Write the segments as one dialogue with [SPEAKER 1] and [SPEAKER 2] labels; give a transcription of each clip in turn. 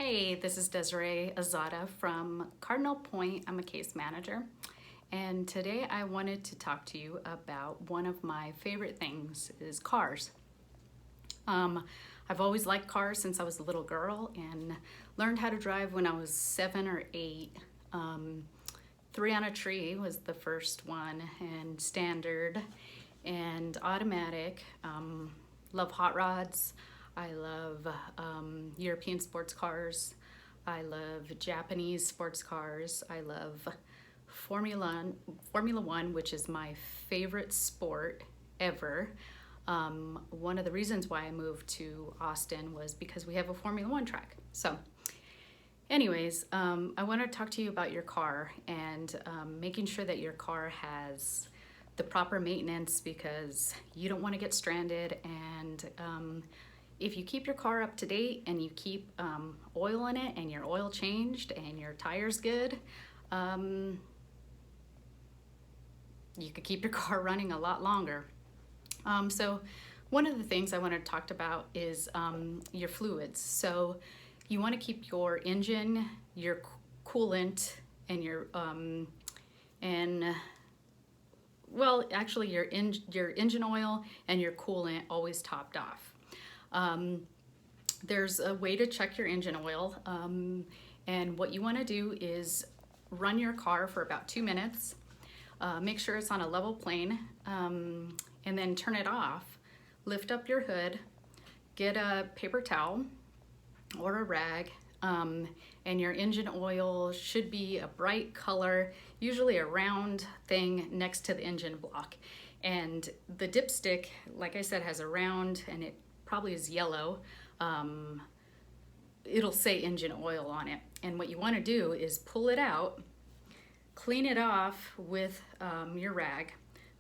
[SPEAKER 1] Hey, this is Desiree Azada from Cardinal Point. I'm a case manager, and today I wanted to talk to you about one of my favorite things is cars. I've always liked cars since I was a little girl and learned how to drive when I was 7 or 8. Three on a Tree was the first one, and standard and automatic. Love hot rods. I love European sports cars. I love Japanese sports cars. I love Formula One, which is my favorite sport ever. One of the reasons why I moved to Austin was because we have a Formula One track. So anyways, I want to talk to you about your car and making sure that your car has the proper maintenance, because you don't want to get stranded. And if you keep your car up to date and you keep oil in it and your oil changed and your tires good, you could keep your car running a lot longer. So one of the things I want to talk about is your fluids. So you want to keep your engine, your coolant, and your your engine oil and your coolant always topped off. There's a way to check your engine oil, and what you want to do is run your car for about 2 minutes, make sure it's on a level plane, and then turn it off. Lift up your hood, get a paper towel or a rag, and your engine oil should be a bright color, usually a round thing next to the engine block. And the dipstick, like I said, has a round, and it probably is yellow. It'll say engine oil on it. And what you want to do is pull it out, clean it off with your rag,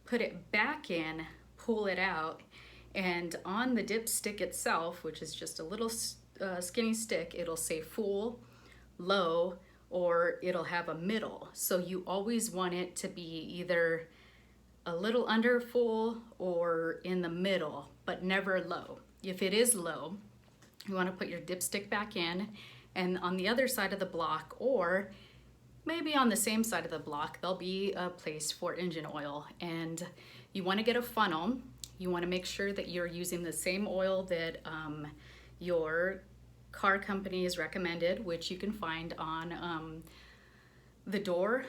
[SPEAKER 1] put it back in, pull it out, and on the dipstick itself, which is just a little skinny stick, it'll say full, low, or it'll have a middle. So you always want it to be either a little under full or in the middle, but never low. If it is low, you want to put your dipstick back in, and on the other side of the block, or maybe on the same side of the block, there'll be a place for engine oil. And you want to get a funnel. You want to make sure that you're using the same oil that your car company is recommended, which you can find on the door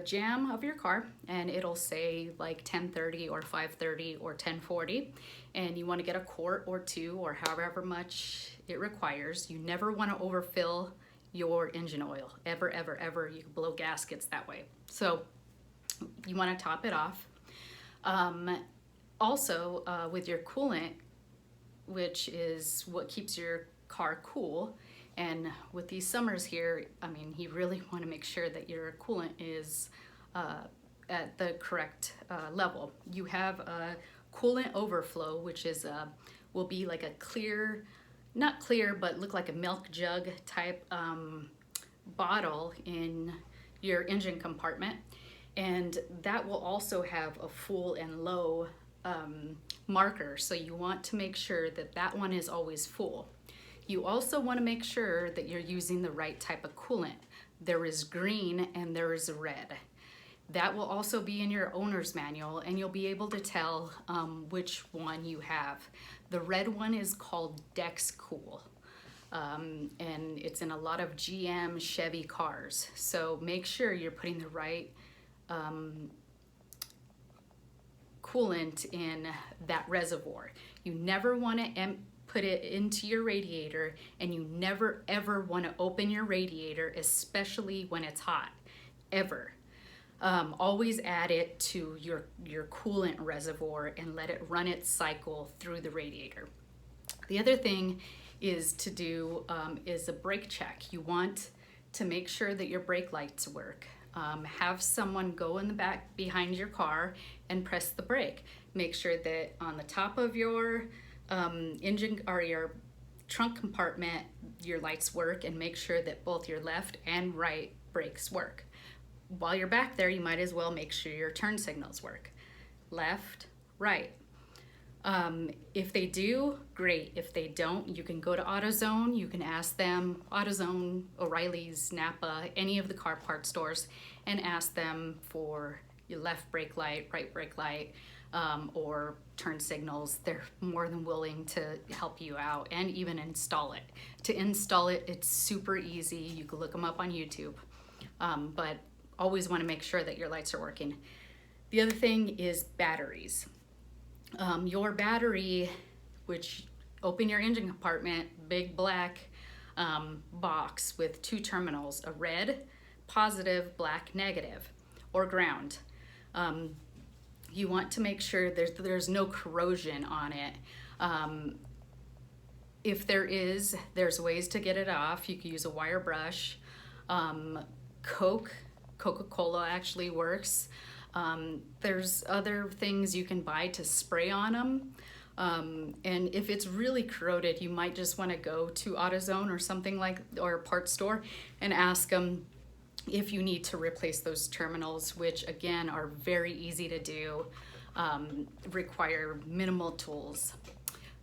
[SPEAKER 1] jam of your car, and it'll say like 1030 or 530 or 1040, and you want to get a quart or two or however much it requires. You never want to overfill your engine oil, ever. You can blow gaskets that way. So you want to top it off. Also, with your coolant, which is what keeps your car cool, and with these summers here, I mean, you really want to make sure that your coolant is at the correct level. You have a coolant overflow, which is will be like a clear, not clear, but look like a milk jug type bottle in your engine compartment, and that will also have a full and low marker. So you want to make sure that that one is always full. You also want to make sure that you're using the right type of coolant. There is green and there is red. That will also be in your owner's manual, and you'll be able to tell which one you have. The red one is called Dex Cool, and it's in a lot of GM, Chevy cars. So make sure you're putting the right coolant in that reservoir. You never want to put it into your radiator, and you never ever want to open your radiator, especially when it's hot, ever. Always add it to your coolant reservoir and let it run its cycle through the radiator. The other thing is to do is a brake check. You want to make sure that your brake lights work. Have someone go in the back behind your car and press the brake. Make sure that on the top of your engine or your trunk compartment, your lights work, and make sure that both your left and right brakes work. While you're back there, you might as well make sure your turn signals work. Left, right. If they do, great. If they don't, you can go to AutoZone. You can ask them, AutoZone, O'Reilly's, Napa, any of the car part stores, and ask them for your left brake light, right brake light, or turn signals. They're more than willing to help you out and even install it. To install it, it's super easy. You can look them up on YouTube, but always want to make sure that your lights are working. The other thing is batteries. Your battery, which open your engine compartment, big black box with two terminals, a red positive, black negative, or ground. You want to make sure there's no corrosion on it. If there is, there's ways to get it off. You can use a wire brush. Coca-Cola actually works. There's other things you can buy to spray on them. And if it's really corroded, you might just want to go to AutoZone or something or a parts store and ask them if you need to replace those terminals, which again are very easy to do, require minimal tools.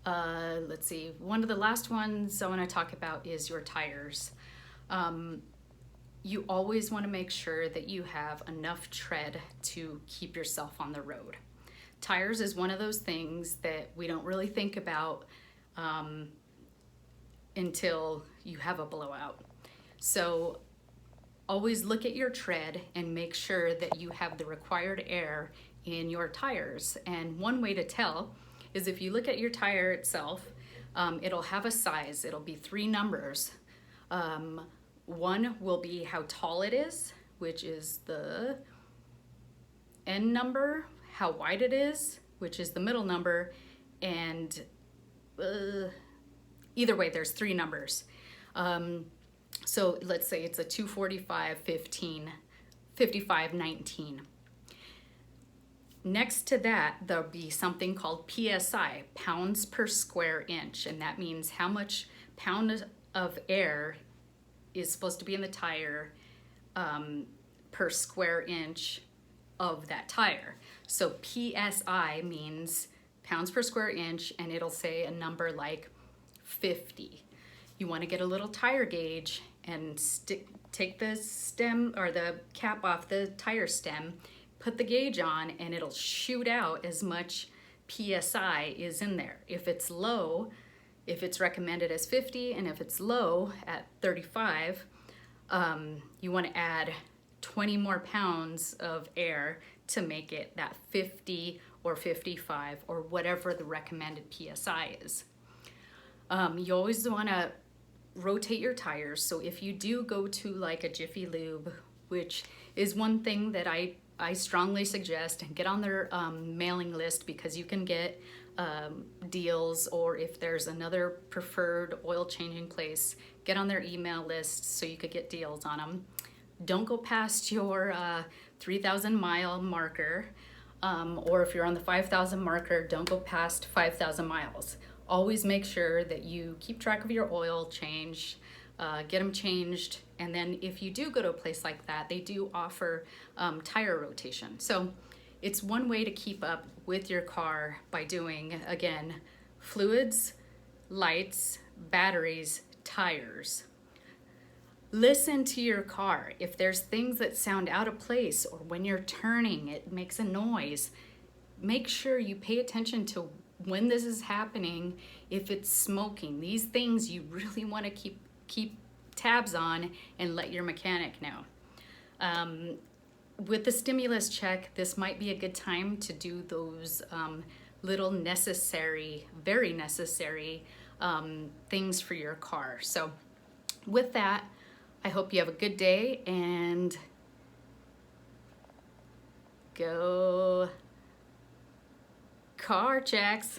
[SPEAKER 1] Let's see, one of the last ones I want to talk about is your tires. You always want to make sure that you have enough tread to keep yourself on the road. Tires is one of those things that we don't really think about until you have a blowout. So always look at your tread and make sure that you have the required air in your tires. And one way to tell is if you look at your tire itself, it'll have a size. It'll be 3 numbers. One will be how tall it is, which is the end number, how wide it is, which is the middle number, and either way, there's 3 numbers. So let's say it's a 245, 15, 55, 19. Next to that, there'll be something called PSI, pounds per square inch, and that means how much pound of air is supposed to be in the tire per square inch of that tire. So PSI means pounds per square inch, and it'll say a number like 50. You want to get a little tire gauge and take the stem or the cap off the tire stem, put the gauge on, and it'll shoot out as much PSI is in there. If it's low, if it's recommended as 50, and if it's low at 35, you want to add 20 more pounds of air to make it that 50 or 55 or whatever the recommended PSI is. You always want to rotate your tires. So if you do go to like a Jiffy Lube, which is one thing that I strongly suggest, and get on their mailing list, because you can get deals, or if there's another preferred oil changing place, get on their email list so you could get deals on them. Don't go past your 3,000 mile marker, or if you're on the 5,000 marker, don't go past 5,000 miles. Always make sure that you keep track of your oil change, get them changed, and then if you do go to a place like that, they do offer tire rotation. So it's one way to keep up with your car by doing, again, fluids, lights, batteries, tires. Listen to your car. If there's things that sound out of place, or when you're turning, it makes a noise, make sure you pay attention to when this is happening. If it's smoking, these things you really want to keep tabs on and let your mechanic know. With the stimulus check, this might be a good time to do those little necessary, very necessary things for your car. So with that, I hope you have a good day, and go car checks.